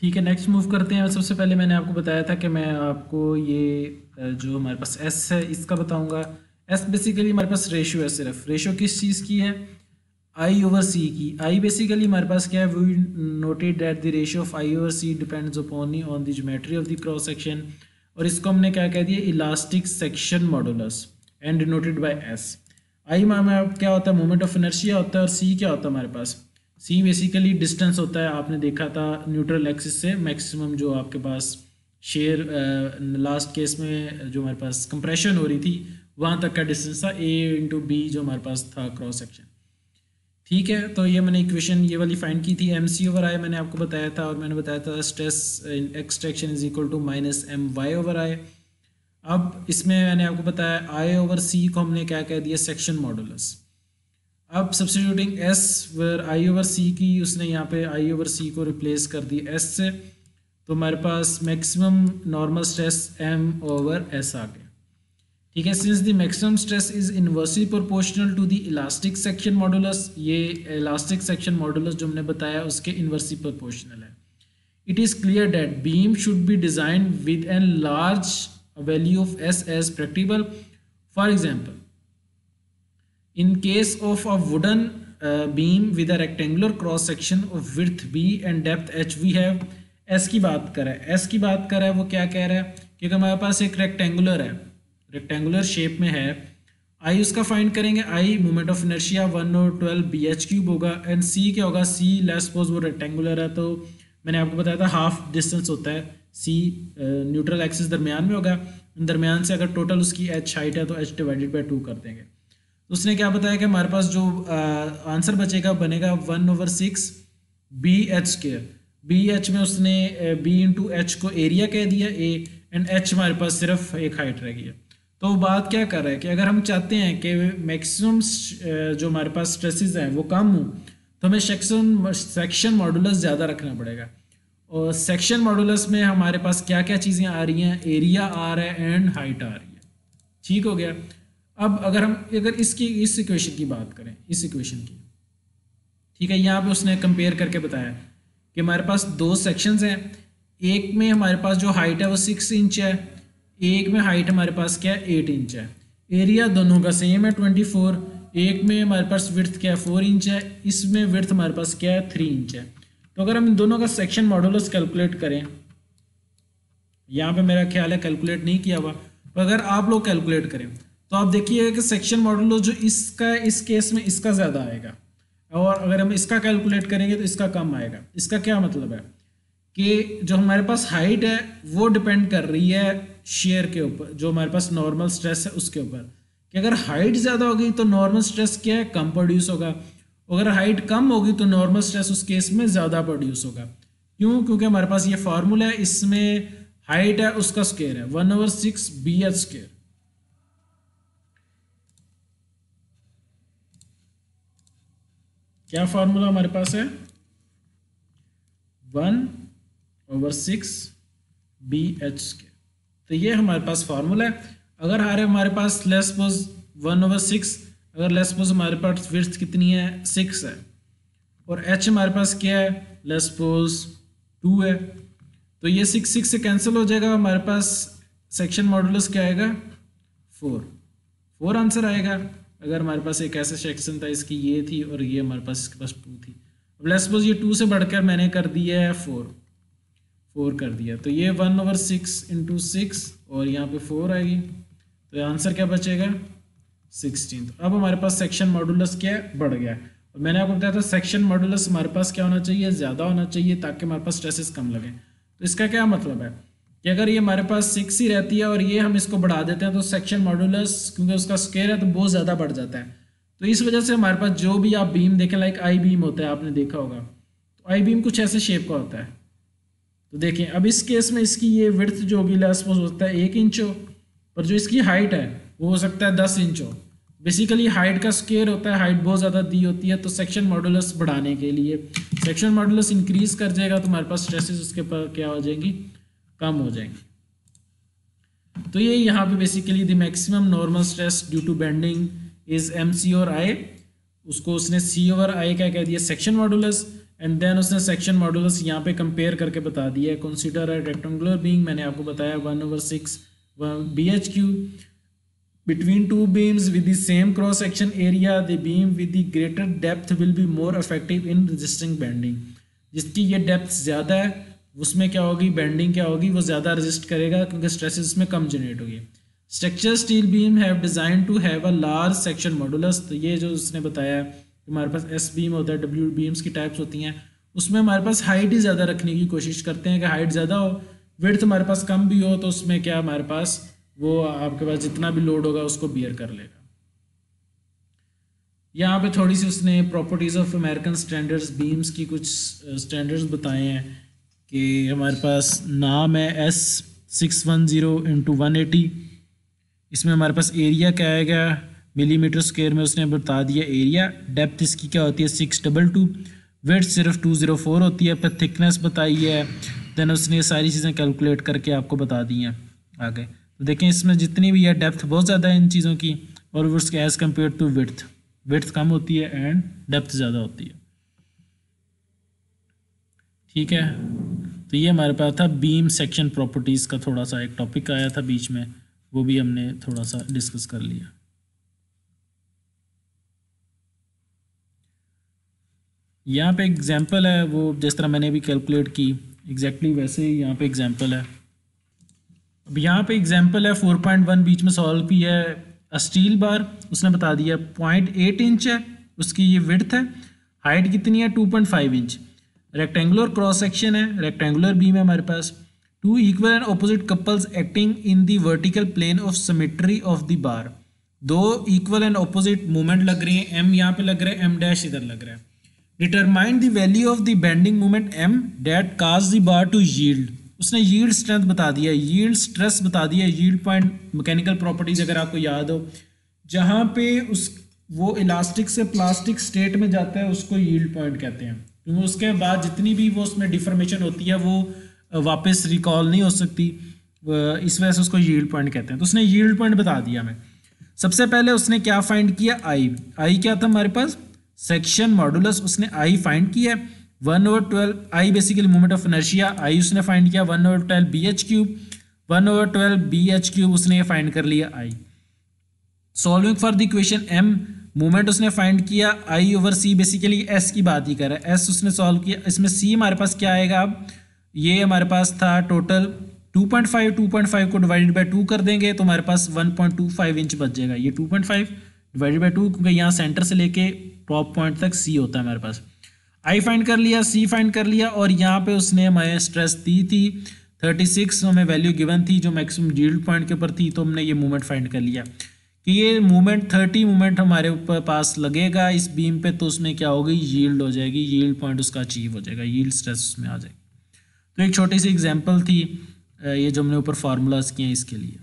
ठीक है, next move करते हैं। सबसे पहले मैंने आपको बताया था कि मैं आपको ये जो हमारे पास एस है इसका बताऊंगा। एस बेसिकली हमारे पास रेशियो है, सिर्फ रेशियो किस चीज़ की है, आई ओवर सी की। आई बेसिकली हमारे पास क्या है, we noted that the ratio of I over C depends upon on the geometry of the cross section, और इसको हमने क्या कह दिया, elastic section modulus, and denoted by S. I में क्या होता है, मोमेंट ऑफ इनर्शिया होता है, और सी क्या होता है हमारे पास, सी बेसिकली डिस्टेंस होता है। आपने देखा था न्यूट्रल एक्सिस से मैक्सिमम जो आपके पास शेयर लास्ट केस में जो हमारे पास कंप्रेशन हो रही थी वहाँ तक का डिस्टेंस था, ए इंटू बी जो हमारे पास था क्रॉस सेक्शन। ठीक है, तो ये मैंने इक्वेशन ये वाली फाइंड की थी। एम सी ओवर आई मैंने आपको बताया था, और मैंने बताया था stress extraction is equal to minus M Y over I. अब इसमें मैंने आपको बताया आई ओवर सी को हमने क्या कह दिया, सेक्शन मॉडुलस। अब substituting S where I over C की, उसने यहाँ पे आई ओवर सी को रिप्लेस कर दिया एस से, तो हमारे पास maximum normal stress M over S आ गया। ठीक है, since the maximum stress is inversely proportional to the elastic section modulus, ये इलास्टिक सेक्शन मॉडुलस जो हमने बताया उसके इनवर्सली प्रोपोर्शनल है। It is clear that beam should be design with an large value of S as practical. For example, in case of a wooden beam with a rectangular cross section of width b and depth h, we have s की बात कर रहा है, s की बात कर रहा है, वो क्या कह रहा है कि हमारे पास एक रेक्टेंगुलर है, रेक्टेंगुलर शेप में है, आई उसका फाइंड करेंगे, I moment of inertia 1/12 B H cube होगा, एंड सी क्या होगा, सी लेट्स सपोज वो रेक्टेंगुलर है, तो मैंने आपको बताया था हाफ डिस्टेंस होता है, सी न्यूट्रल एक्सिस दरमियान में होगा, दरमियान से अगर टोटल उसकी एच हाइट है तो एच डिवाइडेड बाई 2 कर देंगे। उसने क्या बताया कि हमारे पास जो आंसर बचेगा बनेगा 1/6 B H square. B H में उसने बी इंटू एच को एरिया कह दिया ए, एंड एच हमारे पास सिर्फ एक हाइट रह गई है। तो बात क्या कर रहा है कि अगर हम चाहते हैं कि मैक्सिमम जो हमारे पास स्ट्रेसेस हैं वो कम हो, तो हमें सेक्शन मॉडुलस ज़्यादा रखना पड़ेगा। और सेक्शन मॉडुलस में हमारे पास क्या क्या चीज़ें आ रही हैं, एरिया आ रहा है एंड हाइट आ रही है। ठीक हो गया। अब अगर इस इक्वेशन की बात करें, इस इक्वेशन की, ठीक है, यहाँ पे उसने कंपेयर करके बताया कि हमारे पास दो सेक्शंस हैं, एक में हमारे पास जो हाइट है वो 6 इंच है, एक में हाइट हमारे पास क्या है 8 इंच है, एरिया दोनों का सेम है 24, एक में हमारे पास विड्थ क्या है 4 इंच है, इसमें विड्थ हमारे पास क्या है 3 इंच है। तो अगर हम इन दोनों का सेक्शन मॉडुलस कैलकुलेट करें, यहाँ पे मेरा ख्याल है कैलकुलेट नहीं किया हुआ, तो अगर आप लोग कैलकुलेट करें तो आप देखिएगा कि सेक्शन मॉडुलस जो इसका इस केस में इसका ज़्यादा आएगा, और अगर हम इसका कैलकुलेट करेंगे तो इसका कम आएगा। इसका क्या मतलब है कि जो हमारे पास हाइट है वो डिपेंड कर रही है शेयर के ऊपर, जो हमारे पास नॉर्मल स्ट्रेस है उसके ऊपर, कि अगर हाइट ज़्यादा होगी तो नॉर्मल स्ट्रेस क्या है, कम प्रोड्यूस होगा, अगर हाइट कम होगी तो नॉर्मल स्ट्रेस उस केस में ज़्यादा प्रोड्यूस होगा। क्यों? क्योंकि हमारे पास ये फार्मूला है, इसमें हाइट है उसका स्क्वायर है 1/6 बी एच स्क्वायर। क्या फार्मूला हमारे पास है, 1/6 बी एच स्क्वायर। तो ये हमारे पास फार्मूला है। अगर हमारे पास लेट्स सपोज 1/6, अगर लेट्स सपोज हमारे पास विड्थ कितनी है 6 है, और एच हमारे पास क्या है लेट्स सपोज 2 है, तो ये 6 से कैंसिल हो जाएगा, हमारे पास सेक्शन मॉडुलस क्या आएगा 4 आंसर आएगा। अगर हमारे पास एक ऐसा सेक्शन था, इसकी ये थी और ये हमारे पास इसके पास 2 थी, अब लेट्स सपोज ये 2 से बढ़कर मैंने कर दिया है 4 कर दिया, तो ये 1/6 × 6 और यहाँ पे 4 आएगी, तो आंसर क्या बचेगा 16। तो अब हमारे पास सेक्शन मॉडुलस क्या है, बढ़ गया। और मैंने आपको बताया था सेक्शन मॉडुलस हमारे पास क्या होना चाहिए, ज़्यादा होना चाहिए, ताकि हमारे पास स्ट्रेसेस कम लगे। तो इसका क्या मतलब है कि अगर ये हमारे पास 6 ही रहती है और ये हम इसको बढ़ा देते हैं, तो सेक्शन मॉडुलस क्योंकि उसका स्क्वायर है तो बहुत ज़्यादा बढ़ जाता है। तो इस वजह से हमारे पास जो भी आप बीम देखें, लाइक आई बीम होता है, आपने देखा होगा, तो आई बीम कुछ ऐसे शेप का होता है। तो देखें अब इस केस में इसकी ये विड्थ जो होगी लेट्स सपोज होता है 1 इंच हो, पर जो इसकी हाइट है वो हो सकता है 10 इंच हो। बेसिकली हाइट का स्क्वायर होता है, हाइट बहुत ज़्यादा दी होती है, तो सेक्शन मॉडुलस बढ़ाने के लिए सेक्शन मॉडुलस इंक्रीज कर जाएगा, तो हमारे पास स्ट्रेसेस उसके पर क्या हो जाएंगी, कम हो जाएंगी। तो ये यहाँ पे basically the maximum normal stress due to bending is M C और आई, उसको उसने सी ओवर आई क्या कह दिया सेक्शन मॉडुलस, एंड देन उसने सेक्शन मॉडुलस यहाँ पे कंपेयर करके बता दिया है। कंसीडर अ रेक्टेंगुलर बीम, मैंने आपको बताया 1/6 BHQ between two beams with the same cross section area, the beam with the greater depth will be more effective in resisting bending। जिसकी ये डेप्थ ज़्यादा है उसमें क्या होगी, बेंडिंग क्या होगी, वो ज़्यादा रेजिस्ट करेगा क्योंकि स्ट्रेसेस में कम जनरेट होगी। Structure steel beam have design to have a large section modulus, तो ये जो उसने बताया हमारे पास एस बीम होता है, डब्ल्यू बीम्स की टाइप्स होती हैं, उसमें हमारे पास हाइट ही ज़्यादा रखने की कोशिश करते हैं कि हाइट ज़्यादा हो, विड्थ हमारे पास कम भी हो, तो उसमें क्या हमारे पास वो आपके पास जितना भी लोड होगा उसको बियर कर लेगा। यहाँ पे थोड़ी सी उसने properties of American standards beams की कुछ स्टैंडर्ड्स बताए हैं कि हमारे पास नाम है S610/180, इसमें हमारे पास एरिया क्या आएगा मिलीमीटर स्क्वायर में, उसने बता दिया एरिया। डेप्थ इसकी क्या होती है 622, वेट सिर्फ 204 होती है, पर थिकनेस बताई है। देन उसने ये सारी चीज़ें कैलकुलेट करके आपको बता दी हैं आगे। तो देखें इसमें जितनी भी है डेप्थ बहुत ज़्यादा है इन चीज़ों की, और उसके एज़ कम्पेयर टू विड्थ कम होती है एंड डेप्थ ज़्यादा होती है। ठीक है, तो ये हमारे पास था बीम सेक्शन प्रॉपर्टीज़ का थोड़ा सा एक टॉपिक आया था बीच में, वो भी हमने थोड़ा सा डिस्कस कर लिया। यहाँ पे एग्जांपल है, वो जिस तरह मैंने भी कैलकुलेट की एग्जैक्टली वैसे ही यहाँ पे एग्जांपल है। अब यहाँ पे एग्जांपल है 4.1 बीच में सॉल्व की है। स्टील बार उसने बता दिया 0.8 इंच है उसकी ये विड्थ है, हाइट कितनी है 2.5 इंच, रेक्टेंगुलर क्रॉस सेक्शन है, रेक्टेंगुलर बीम है हमारे पास, two equal and opposite couples acting in the vertical plane of symmetry of the bar, दो इक्वल एंड ऑपोजिट मूवमेंट लग रही है, एम यहाँ पे लग रहा है, एम डैश इधर लग रहा है। Determine the value of the bending moment M that cause the bar to yield, उसने यील्ड स्ट्रेंथ बता दिया, यील्ड स्ट्रेस बता दिया, यील्ड पॉइंट मैकेनिकल प्रॉपर्टीज अगर आपको याद हो, जहाँ पे उस वो इलास्टिक से प्लास्टिक स्टेट में जाता है उसको यील्ड पॉइंट कहते हैं, क्योंकि उसके बाद जितनी भी वो उसमें डिफॉर्मेशन होती है वो वापस रिकॉल नहीं हो सकती, इस वजह से उसको यील्ड पॉइंट कहते हैं। तो उसने यील्ड पॉइंट बता दिया हमें। सबसे पहले उसने क्या फाइंड किया, आई क्या था हमारे पास सेक्शन मॉडुलस, उसने आई फाइंड किया 1/12, I basically moment of inertia, I उसने फाइंड किया 1/12 BH3, 1/12 BH3 उसने ये फाइंड कर लिया I. Solving for the equation M movement उसने फाइंड किया I/C, बेसिकली एस की बात ही कर रहा है, एस उसने सॉल्व किया, इसमें सी हमारे पास क्या आएगा, अब ये हमारे पास था टोटल 2.5 को डिवाइडेड बाई 2 कर देंगे तो हमारे पास 1.25 इंच बच जाएगा, ये 2.5 डिवाइडेड बाई 2 क्योंकि यहाँ सेंटर से लेके टॉप पॉइंट तक सी होता है हमारे पास। आई फाइंड कर लिया, सी फाइंड कर लिया, और यहाँ पे उसने हमें स्ट्रेस दी थी 36 हमें वैल्यू गिवन थी जो मैक्सिमम यील्ड पॉइंट के ऊपर थी, तो हमने ये मूवमेंट फाइंड कर लिया कि ये मूवमेंट 30 मूवमेंट हमारे ऊपर पास लगेगा इस बीम पे, तो उसमें क्या होगी यील्ड हो जाएगी, यील्ड पॉइंट उसका अचीव हो जाएगा, यील्ड स्ट्रेस उसमें आ जाएगी। तो एक छोटी सी एग्जांपल थी ये जो हमने ऊपर फार्मूलाज किए हैं इसके लिए।